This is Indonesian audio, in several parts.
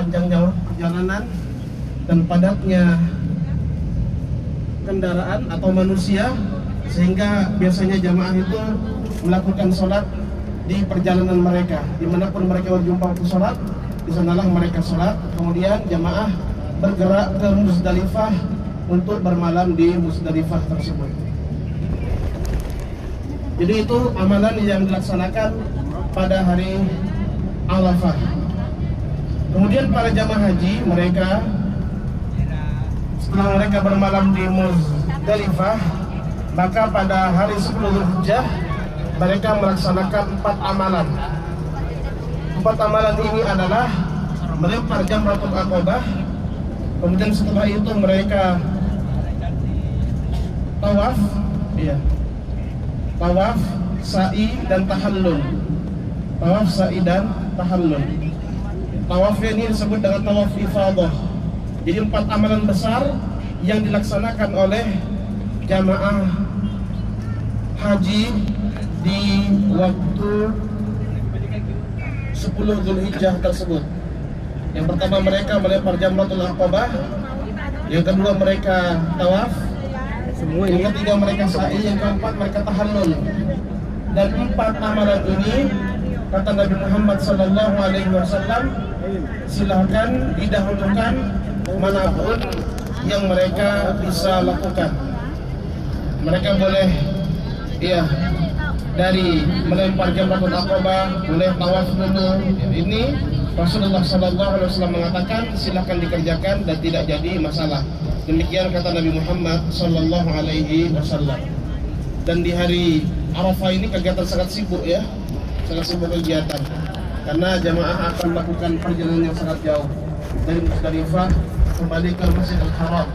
panjangnya perjalanan dan padatnya kendaraan atau manusia, sehingga biasanya jamaah itu melakukan sholat di perjalanan mereka. Dimanapun mereka berjumpa untuk sholat, di sanalah mereka sholat. Kemudian jamaah bergerak ke Musdalifah untuk bermalam di Musdalifah tersebut. Jadi itu amalan yang dilaksanakan pada hari Arafah. Kemudian para jamaah haji, mereka setelah mereka bermalam di Musdalifah, maka pada hari 10 Zulhijjah mereka melaksanakan 4 amalan. 4 amalan ini adalah melempar jamratul aqabah. Kemudian setelah itu mereka tawaf, tawaf, sa'i dan tahallul. Tawaf, sa'i dan tahallul. Tawaf ini disebut dengan tawaf ifadah. Jadi 4 amalan besar yang dilaksanakan oleh jamaah haji di waktu 10 Zulhijjah tersebut. Yang pertama mereka melempar jamratul aqabah, yang kedua mereka tawaf, yang ketiga mereka sa'i, yang keempat mereka tahallul. Dan 4 amalan ini kata Nabi Muhammad SAW, silahkan didahulukan manapun yang mereka bisa lakukan. Mereka boleh dari melempar jamratul aqabah, boleh tawaf dulu. Ini Rasulullah SAW mengatakan silahkan dikerjakan dan tidak jadi masalah. Demikian kata Nabi Muhammad SAW. Dan di hari Arafah ini kegiatan sangat sibuk sangat sibuk kegiatan, karena jamaah akan melakukan perjalanan yang sangat jauh dari Musdalifah kembali ke Masjidil Haram.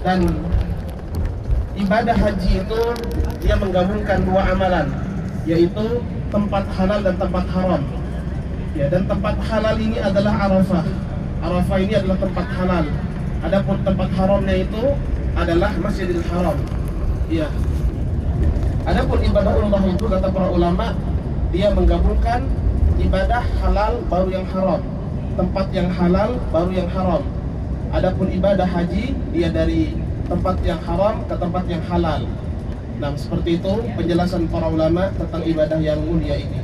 Dan ibadah haji itu dia menggabungkan 2 amalan, yaitu tempat halal dan tempat haram. Dan tempat halal ini adalah Arafah. Arafah ini adalah tempat halal. Adapun tempat haramnya itu adalah Masjidil Haram. Adapun ibadah Allah itu kata para ulama, dia menggabungkan ibadah halal baru yang haram, tempat yang halal baru yang haram. Adapun ibadah haji, dia dari tempat yang haram ke tempat yang halal. Nah, seperti itu penjelasan para ulama tentang ibadah yang mulia ini.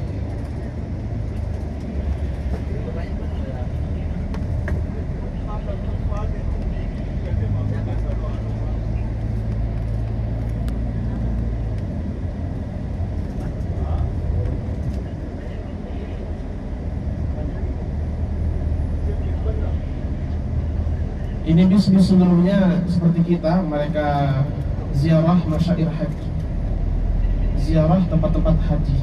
Ini bisnis seluruhnya seperti kita, mereka ziarah masyair haji, ziarah tempat-tempat haji.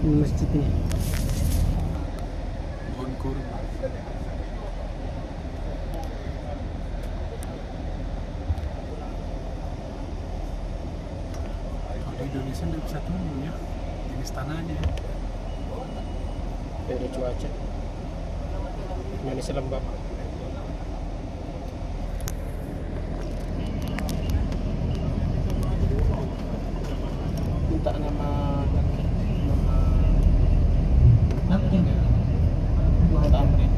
Masjid ini Indonesia nggak bisa turun ya, jenis tanahnya. beda cuaca. Indonesia lembab. Minta nama Amrin ya? Muhammad Amrin.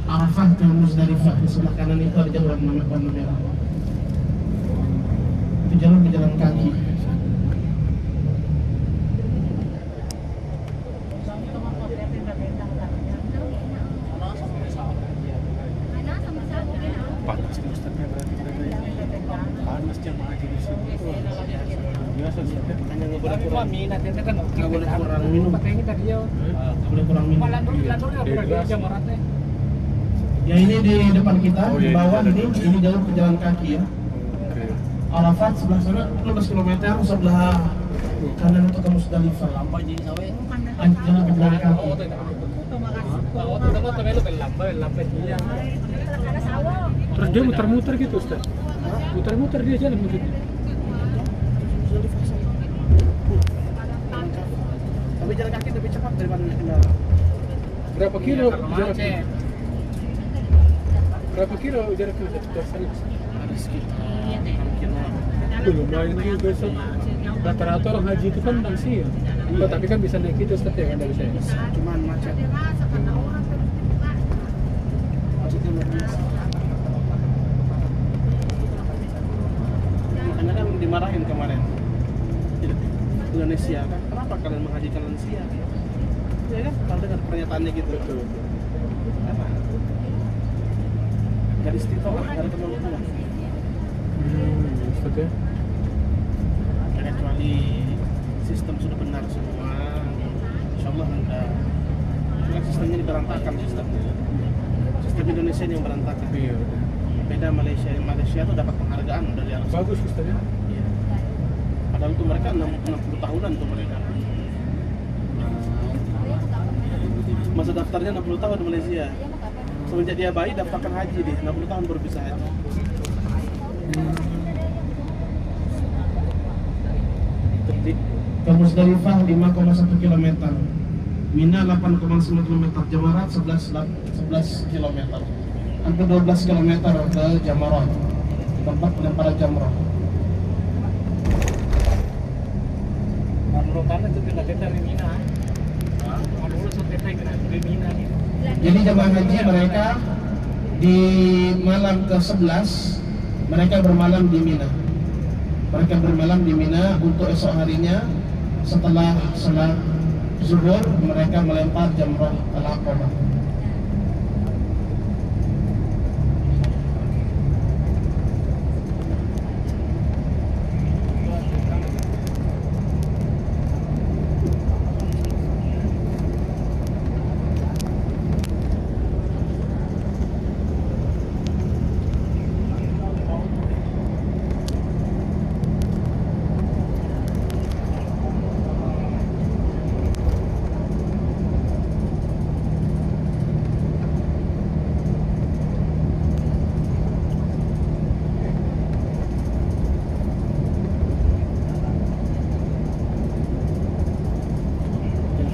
Arafah ke Musdalifah, di sebelah kanan itu ada jalur warna merah. Itu jalur pejalan kaki. Panas terus tapi berarti panas jamaah haji di sini. Biasa sih. Hanya nggak boleh kurang minat itu kan nggak boleh kurang minum. pakainya tadi ya. Nggak boleh kurang minum. Landurnya berapa jam orangnya? Ya ini di depan kita, Oh, di iya, bawah ini ini jalur pejalan kaki ya. Arafat sebelah sana 15 km, sebelah kanan itu ke Musdalifah. Jalur pejalan kaki. Terus dia muter-muter gitu Ustaz. Muter-muter dia jalan maksudnya. Sudah difasang. Tapi jalan kaki lebih cepat daripada naik kendaraan. Berapa kilo Kalau jaraknya? macet. Berapa kilo jaraknya dari sana? Ada sekitar 6 kilo. Lumayan juga Ustaz. Rata-rata orang haji itu kan lansia. Oh, tapi kan bisa naik itu Ustaz ya kan dari saya. Cuman macet. Macetnya luar biasa. Makanya kan dimarahin kemarin Indonesia kan, kenapa kalian menghajikan lansia? Ya kan, kalau dengar pernyataannya gitu. Betul. Apa? Gak istiqomah, gak ada kemampuan. Ustaz ya. Ya, kecuali sistem sudah benar semua, insya Allah enggak. Cuma sistemnya ini berantakan sistemnya. Sistem Indonesia ini yang berantakan. Iya. Beda Malaysia. Malaysia tuh dapat penghargaan dari Arab Saudi. Bagus Ustaz ya. Iya. Padahal tuh mereka 60 tahunan tuh mereka. Masa daftarnya 60 tahun di Malaysia. Semenjak dia bayi daftarkan haji deh, 60 tahun baru bisa haji. Ke Musdalifah 5,1 km, Mina 8,9 km, Jamarat 11 km, hampir 12 km ke Jamarat, tempat pelemparan jamrah. Karena itu tidak dari Mina. Kalau sampai dari Mina nih. Jadi jemaah haji mereka di malam ke-11 mereka bermalam di Mina. Mereka bermalam di Mina untuk esok harinya setelah salat zuhur mereka melempar jamrah al-aqabah.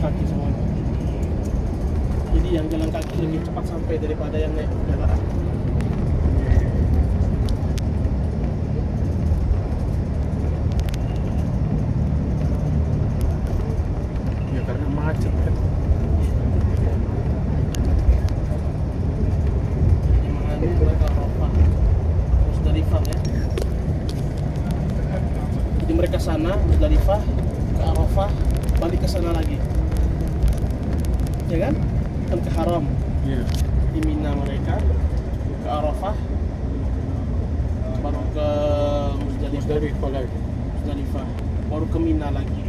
Kaki semuanya. Jadi yang jalan kaki lebih cepat sampai daripada yang naik kendaraan. Ya karena macet kan. Mengadu mereka Arafah, Musdalifah ya. Jadi mereka sana Musdalifah ke Arafah, balik ke sana lagi. Ya kan? Kan ke Haram. Iya. Di Mina mereka ke Arafah, baru ke Musdalifah lagi. Musdalifah, baru ke Mina lagi.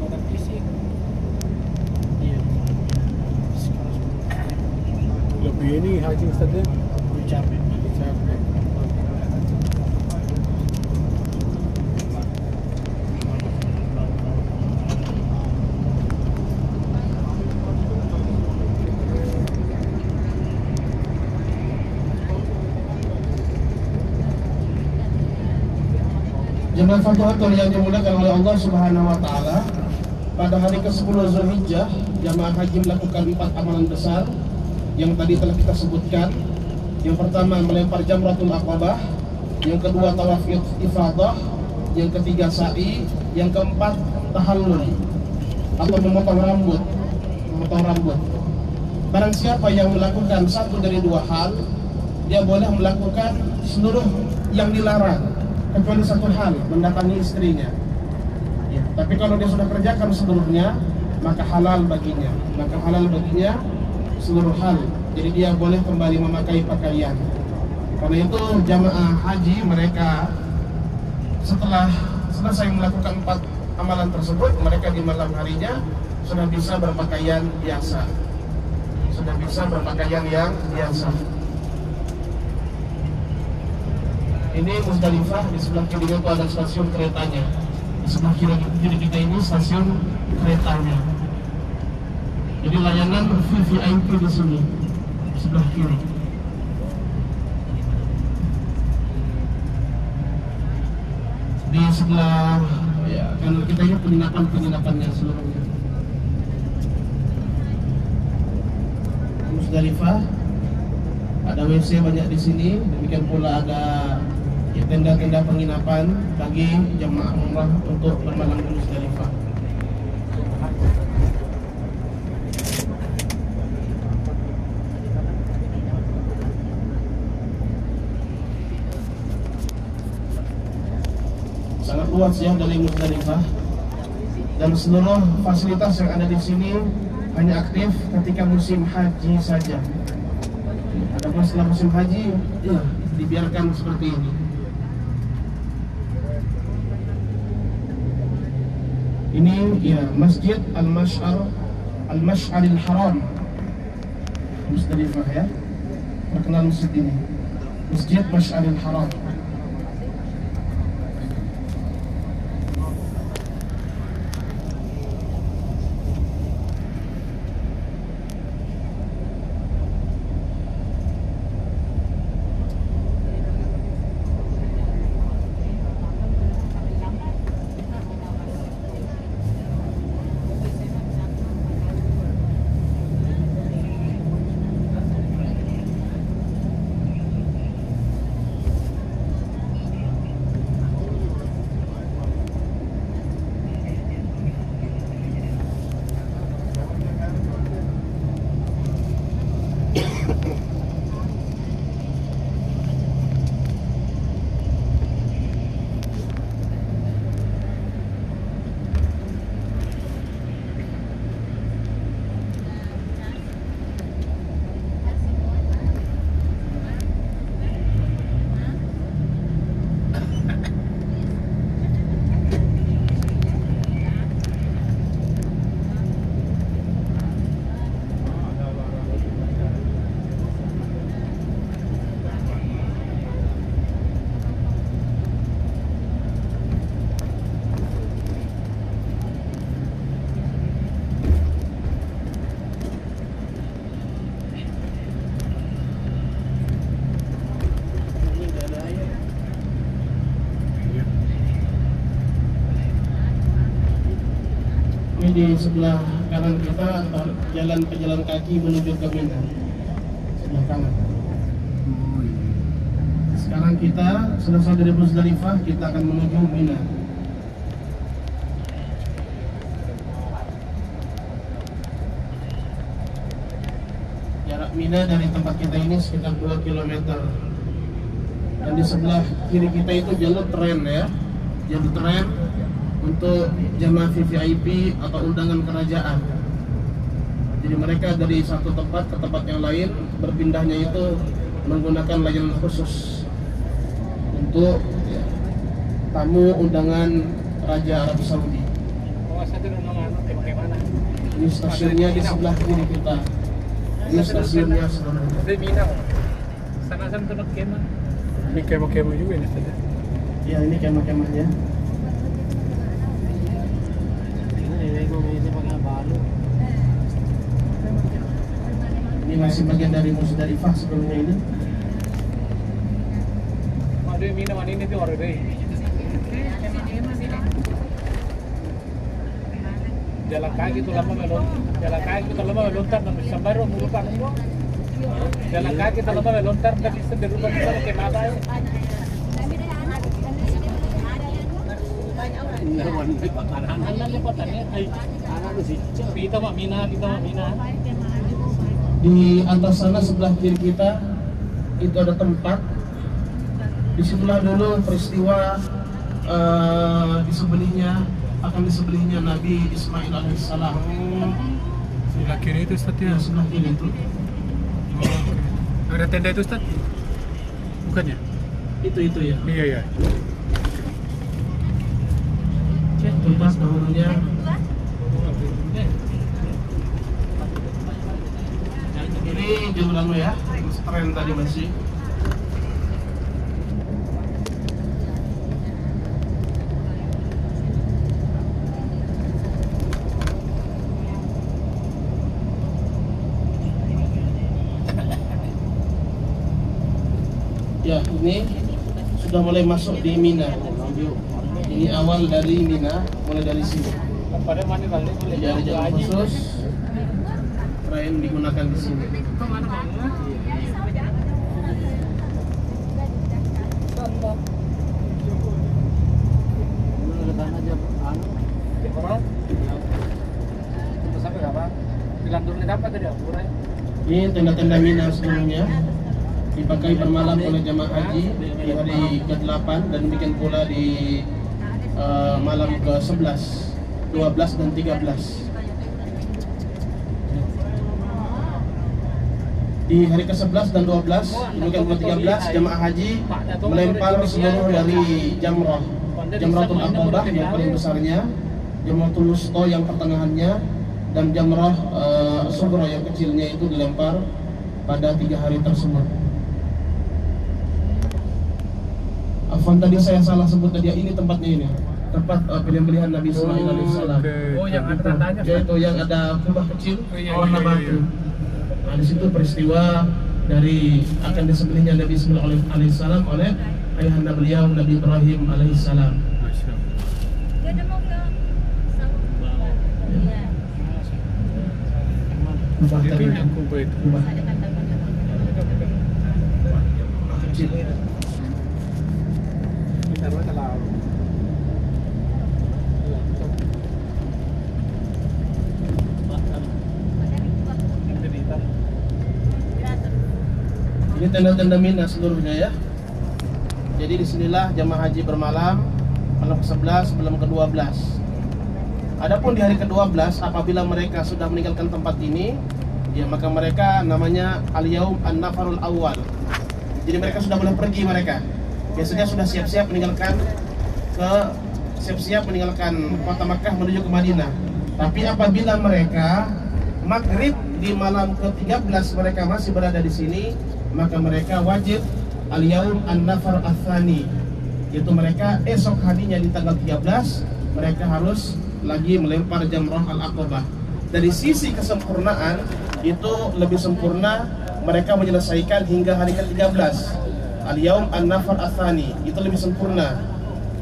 Badan fisik. Iya. Lebih ini haji Ustaz ya. Capek. Capek. Jemaah Fadhatul yang dimuliakan oleh Allah Subhanahu wa taala, pada hari ke-10 Zulhijjah, jemaah haji melakukan 4 amalan besar yang tadi telah kita sebutkan. Yang pertama melempar jamratul aqabah, yang kedua tawaf ifadah, yang ketiga sa'i, yang keempat tahallul atau memotong rambut. Barang siapa yang melakukan satu dari dua hal, dia boleh melakukan seluruh yang dilarang kecuali satu hal, mendatangi istrinya. Ya, tapi kalau dia sudah kerjakan seluruhnya, maka halal baginya seluruh hal. Jadi dia boleh kembali memakai pakaian. Karena itu jamaah haji mereka setelah selesai melakukan 4 amalan tersebut, mereka di malam harinya sudah bisa berpakaian biasa. Yang biasa. Ini Musdalifah, di sebelah kiri itu ada stasiun keretanya. Di sebelah kiri kita ini stasiun keretanya. Jadi layanan VVIP di sini sebelah kiri. Di sebelah ya, kan kita lihat penginapannya seluruhnya. Musdalifah ada WC banyak di sini, demikian pula ada ya, tenda-tenda penginapan bagi jemaah umrah untuk bermalam di Musdalifah. Sangat luas ya dari Musdalifah, dan seluruh fasilitas yang ada di sini hanya aktif ketika musim haji saja. Adapun setelah musim haji, ya dibiarkan seperti ini. Ini ya Masjid Al-Mash'aril Haram Musdalifah ya. Terkenal masjid ini, Masjid Mash'aril Haram. Di sebelah kanan kita jalan pejalan kaki menuju ke Mina, sebelah kanan. Sekarang kita selesai dari Musdalifah, kita akan menuju Mina. Jarak Mina dari tempat kita ini sekitar 2 km. Dan di sebelah kiri kita itu jalur tren ya, jalur tren untuk jemaah VVIP atau undangan kerajaan. Jadi mereka dari satu tempat ke tempat yang lain berpindahnya itu menggunakan layanan khusus untuk ya, tamu undangan Raja Arab Saudi. Ini stasiunnya di sebelah kiri kita. Ini stasiunnya sebenarnya. Dari Mina. Sana-sana tuh kemah. Ini kemah-kemah juga ini tadi. Ya ini kemah-kemahnya. Ini masih bagian dari Musdalifah sebelumnya ini. Ada Mina mana ini tuh orang deh. Jalan kaki itu lama melontar dan sampai merupakan umum. Jalan kaki itu lama melontar dan bisa dirubah ke mana ya? Kita mah Mina. Di atas sana sebelah kiri kita itu ada tempat. Di sebelah dulu peristiwa disembelihnya Nabi Ismail alaihissalam. Sebelah kiri itu Ustaz ya. Sebelah kiri itu. Ada tenda itu Ustaz? Bukannya? Itu ya. Iya. Tempat dahulunya. Ini jauh lalu ya, tren tadi masih. Ya, ini sudah mulai masuk di Mina. Ini awal dari Mina, mulai dari sini. Pada mana kali boleh Jadi ada jalan khusus tren digunakan di sini. orang itu sampai kapan? Bilang dulu dapat tadi aku ya. Ini tenda-tenda Mina seluruhnya dipakai bermalam oleh jamaah haji di hari ke-8 dan demikian pula di malam ke-11, 12 dan 13. Di hari ke-11 dan 12, demikian pula 13, jamaah haji melempar seluruh dari Jamratul Aqabah yang paling besarnya, Jamratul Wusta yang pertengahannya, dan Jamrah Sughra yang kecilnya itu dilempar pada 3 hari tersebut. Afwan, tadi saya salah sebut tadi, ini tempatnya ini. Tempat pembelian Nabi Ismail alaihissalam. Oh, yang ada tandanya. Yaitu yang ada kubah kecil warna iya. batu. Nah, di situ peristiwa dari akan disembelihnya Nabi Ismail alaihissalam oleh ayahanda beliau Nabi Ibrahim alaihissalam. Masya Allah. Kubah Itu tadi. yang kubah itu. Kubah kecil. Taruh kalau Ini tenda-tenda Mina seluruhnya ya. Jadi disinilah jamaah haji bermalam malam ke-11, malam ke-12. Adapun di hari ke-12 apabila mereka sudah meninggalkan tempat ini, ya maka mereka namanya al-yaum an-nafarul awal. Jadi mereka sudah boleh pergi mereka. Biasanya sudah siap-siap meninggalkan kota Makkah menuju ke Madinah. Tapi apabila mereka maghrib di malam ke-13 mereka masih berada di sini, maka mereka wajib al-yaum an-nafar ats-tsani, yaitu mereka esok harinya di tanggal 13 mereka harus lagi melempar jamrah al-aqabah. Dari sisi kesempurnaan itu lebih sempurna mereka menyelesaikan hingga hari ke-13 al-yaum an-nafar ats-tsani, itu lebih sempurna.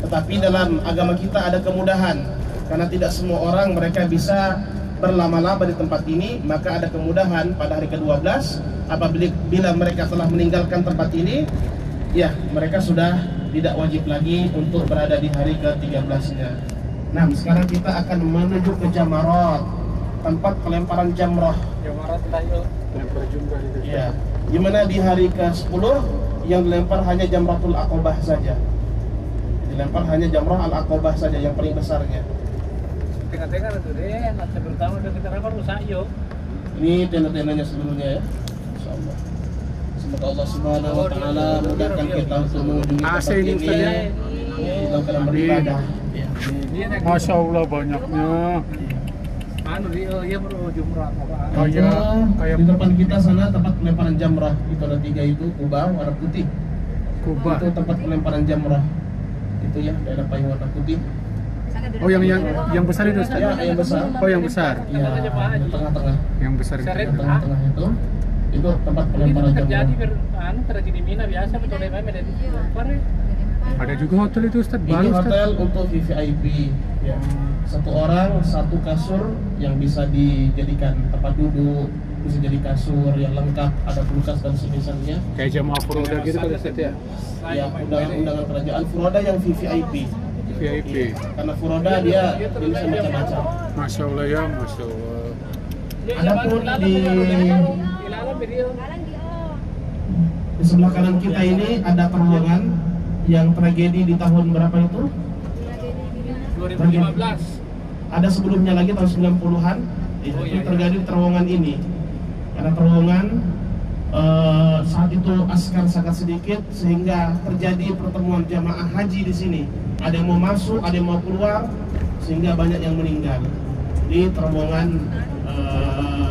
Tetapi dalam agama kita ada kemudahan, karena tidak semua orang mereka bisa berlama-lama di tempat ini, maka ada kemudahan pada hari ke-12 apabila mereka telah meninggalkan tempat ini, ya mereka sudah tidak wajib lagi untuk berada di hari ke-13-nya. Nah, sekarang kita akan menuju ke Jamarat, tempat pelemparan jamrah. Jamarat tayo. Lempar jumrah itu. Ya, dimana di hari ke-10 yang dilempar hanya Jamratul Aqabah saja. Dilempar hanya Jamrah al-Aqabah saja yang paling besarnya. Tengah-tengah itu deh, nanti pertama udah kita rapor rusak yo. Ini tenda-tendanya seluruhnya ya. Insyaallah. Semoga Allah Subhanahu wa taala mudahkan kita untuk mengunjungi tempat AC ini, Ustaz, ya? dalam keadaan beribadah. Ya. Masya Allah banyaknya. Anu dia baru jumrah apa? Oh iya, kayak Di depan kita sana tempat pelemparan jamrah. Itu ada 3 itu, kubah warna putih. kubah. Itu tempat pelemparan jamrah. Itu ya, daerah payung warna putih. Oh yang besar itu Ustaz? Ya, yang besar. Oh yang besar. Ya, di tengah-tengah. Yang besar itu. Seret. Di tengah-tengah itu tempat Ini pelemparan jamrah. terjadi terjadi Mina biasa betul deh dari lempar. Ada juga hotel itu Ustaz, Ini baru Ustaz. hotel untuk VVIP ya. 1 orang 1 kasur yang bisa dijadikan tempat duduk, bisa jadi kasur yang lengkap, ada kulkas dan semisalnya. Kayak jamaah furoda gitu kali Ustaz ya. Ya, undangan kerajaan Furoda yang VVIP. VIP. Karena Furoda dia jenisnya macam-macam. Masya Allah ya, Masya Allah. Adapun Ilalam video. di sebelah kanan kita ini ada terowongan yang tragedi di tahun berapa itu? 2015. Ada sebelumnya lagi tahun 90-an itu terjadi di terowongan ini. Karena terowongan saat itu askar sangat sedikit sehingga terjadi pertemuan jamaah haji di sini. Ada yang mau masuk, ada yang mau keluar, sehingga banyak yang meninggal di terowongan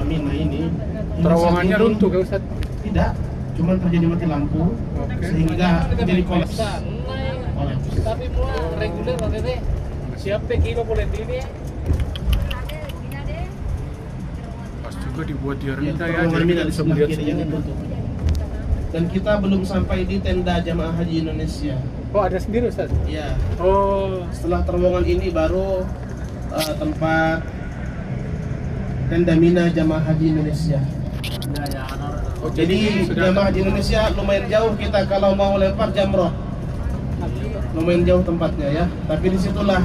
Mina ini. Hingga Terowongannya saat ini- runtuh kan Ustaz? Tidak, cuma terjadi mati lampu sehingga terjadi kolaps. Tapi mulai reguler nanti siapa kilo boleh ini? Pas juga dibuat di Ya, Armida ya, terowongan jadi Mina kita di bisa sebelah melihat kiri yang semuanya. ditutup. Dan kita belum sampai di tenda jamaah haji Indonesia. Oh, ada sendiri Ustaz? Ya, Oh, setelah terowongan ini baru tempat tenda Mina jamaah haji Indonesia. oh Jadi jamaah haji Indonesia lumayan jauh kita kalau mau lempar jamroh. Lumayan jauh tempatnya ya. Tapi disitulah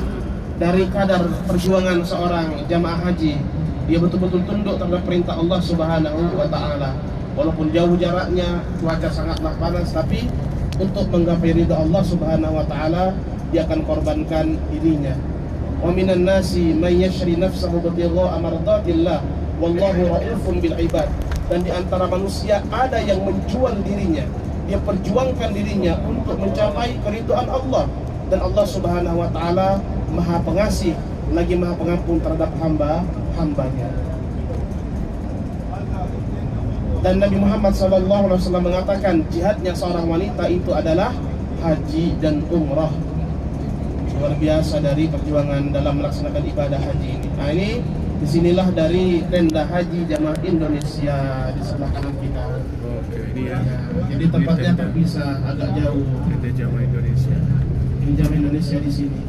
dari kadar perjuangan seorang jamaah haji, dia betul-betul tunduk terhadap perintah Allah Subhanahu wa Ta'ala. Walaupun jauh jaraknya, cuaca sangatlah panas, tapi untuk menggapai ridha Allah Subhanahu wa Ta'ala, dia akan korbankan dirinya. Wa minan nasi may yashri nafsahu bitigha'a mardatillah wallahu raufun bil ibad. Dan di antara manusia ada yang menjual dirinya, dia perjuangkan dirinya untuk mencapai keridhaan Allah. Dan Allah Subhanahu wa Ta'ala Maha Pengasih lagi Maha Pengampun terhadap hamba-hambanya. Dan Nabi Muhammad SAW mengatakan jihadnya seorang wanita itu adalah haji dan umrah. Luar biasa dari perjuangan dalam melaksanakan ibadah haji ini. Nah ini disinilah dari tenda haji jamaah Indonesia di sebelah kanan kita. oke, ini ya. Ya, jadi tempatnya terpisah agak jauh. Tenda jamaah Indonesia. Ini jamaah Indonesia di sini.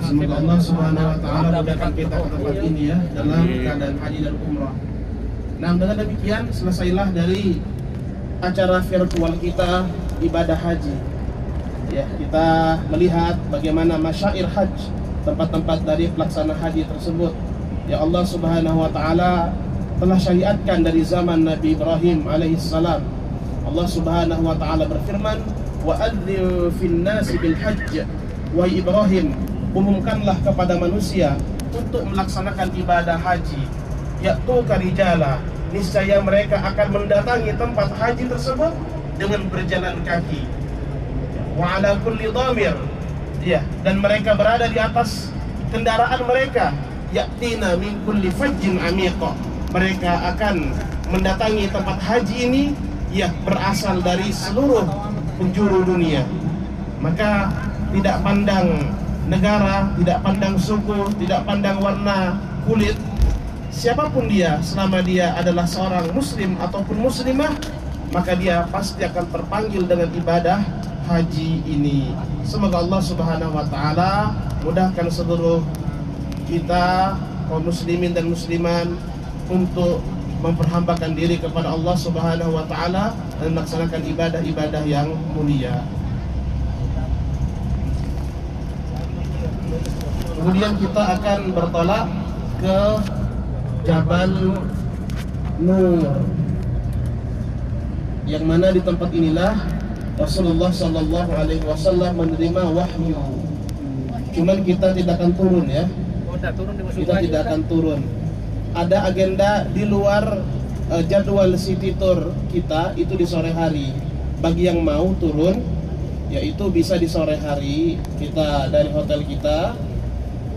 Semoga Allah Subhanahu wa Ta'ala mudahkan kita ke tempat ini ya dalam keadaan haji dan umrah. Nah, dengan demikian selesailah dari acara virtual kita ibadah haji. Ya, kita melihat bagaimana masyair haji, tempat-tempat dari pelaksana haji tersebut. Ya Allah Subhanahu wa Ta'ala telah syariatkan dari zaman Nabi Ibrahim alaihissalam. Allah Subhanahu wa Ta'ala berfirman, wa adzim fin nasi bil hajj. Wahai Ibrahim, umumkanlah kepada manusia untuk melaksanakan ibadah haji. Ya'tuka rijala, niscaya mereka akan mendatangi tempat haji tersebut dengan berjalan kaki. Wa ala kulli dhamir, ya, dan mereka berada di atas kendaraan mereka. Ya'tina min kulli fajjin amiqa, mereka akan mendatangi tempat haji ini ya berasal dari seluruh penjuru dunia. Maka tidak pandang negara, tidak pandang suku, tidak pandang warna kulit, siapapun dia, selama dia adalah seorang muslim ataupun muslimah, maka dia pasti akan terpanggil dengan ibadah haji ini. Semoga Allah Subhanahu wa Ta'ala mudahkan seluruh kita kaum muslimin dan musliman untuk memperhambakan diri kepada Allah Subhanahu wa Ta'ala dan melaksanakan ibadah-ibadah yang mulia. Kemudian kita akan bertolak ke Jabal Nur, yang mana di tempat inilah Rasulullah Sallallahu Alaihi Wasallam menerima wahyu. Cuman kita tidak akan turun ya. Kita tidak akan turun. Ada agenda di luar jadwal city tour kita itu di sore hari. Bagi yang mau turun, yaitu bisa di sore hari. Kita dari hotel kita,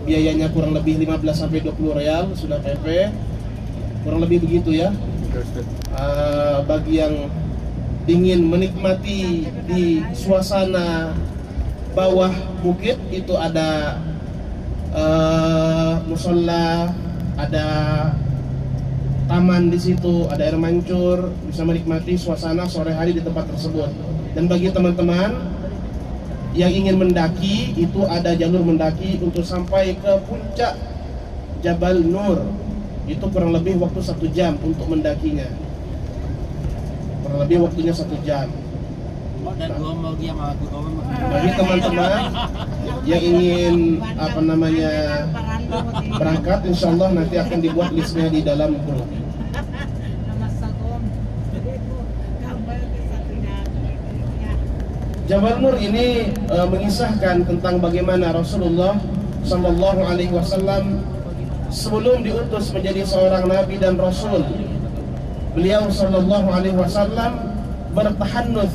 biayanya kurang lebih 15-20 real sudah PP, kurang lebih begitu ya. Bagi yang ingin menikmati di suasana bawah bukit itu ada musola, ada taman di situ, ada air mancur, bisa menikmati suasana sore hari di tempat tersebut. Dan bagi teman-teman yang ingin mendaki, itu ada jalur mendaki untuk sampai ke puncak Jabal Nur. Itu kurang lebih waktu 1 jam untuk mendakinya. Kurang lebih waktunya 1 jam. Bagi teman-teman yang ingin berangkat, insya Allah nanti akan dibuat listnya di dalam grup. Jabal Nur ini mengisahkan tentang bagaimana Rasulullah Sallallahu Alaihi Wasallam sebelum diutus menjadi seorang nabi dan rasul, beliau Sallallahu Alaihi Wasallam bertahannuts,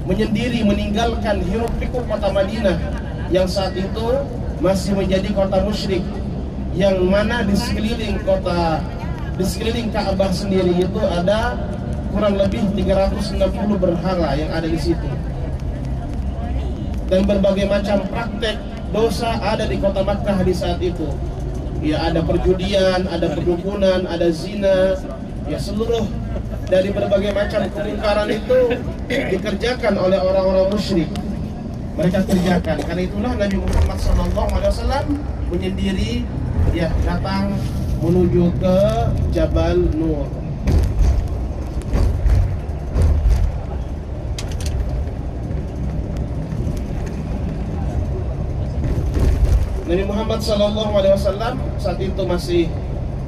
menyendiri, meninggalkan hiruk pikuk kota Madinah yang saat itu masih menjadi kota musyrik, yang mana di sekeliling Ka'bah sendiri itu ada kurang lebih 360 berhala yang ada di situ. Dan berbagai macam praktek dosa ada di kota Makkah di saat itu. Ya, ada perjudian, ada perdukunan, ada zina, ya seluruh dari berbagai macam kemungkaran itu dikerjakan oleh orang-orang musyrik. Mereka kerjakan. Karena itulah Nabi Muhammad SAW menyendiri, ya, datang menuju ke Jabal Nur. Nabi Muhammad SAW saat itu masih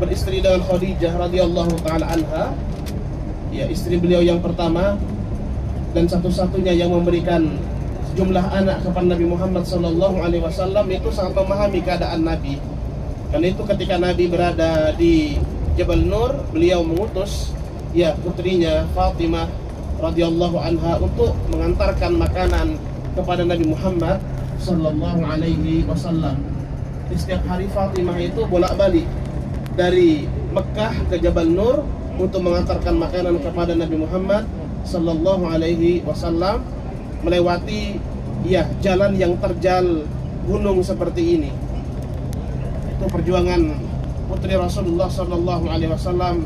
beristri dengan Khadijah radhiyallahu taala anha, ya, istri beliau yang pertama dan satu-satunya yang memberikan sejumlah anak kepada Nabi Muhammad SAW. Itu sangat memahami keadaan Nabi. Karena itu ketika Nabi berada di Jabal Nur, beliau mengutus, ya, putrinya Fatimah radhiyallahu anha untuk mengantarkan makanan kepada Nabi Muhammad sallallahu alaihi wasallam. Setiap hari Fatimah itu bolak-balik dari Mekah ke Jabal Nur untuk mengantarkan makanan kepada Nabi Muhammad sallallahu alaihi wasallam, melewati, ya, jalan yang terjal gunung seperti ini. Itu perjuangan putri Rasulullah sallallahu alaihi wasallam,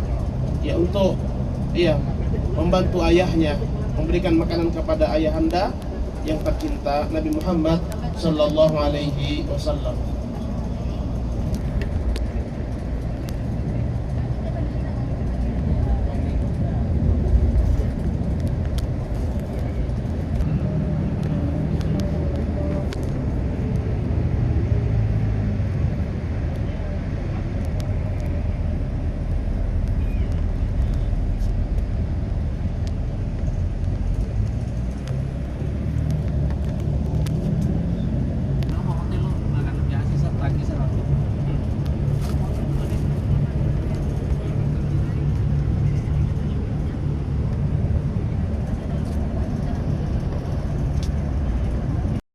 ya, untuk, ya, membantu ayahnya, memberikan makanan kepada ayahanda yang tercinta Nabi Muhammad sallallahu alaihi wasallam.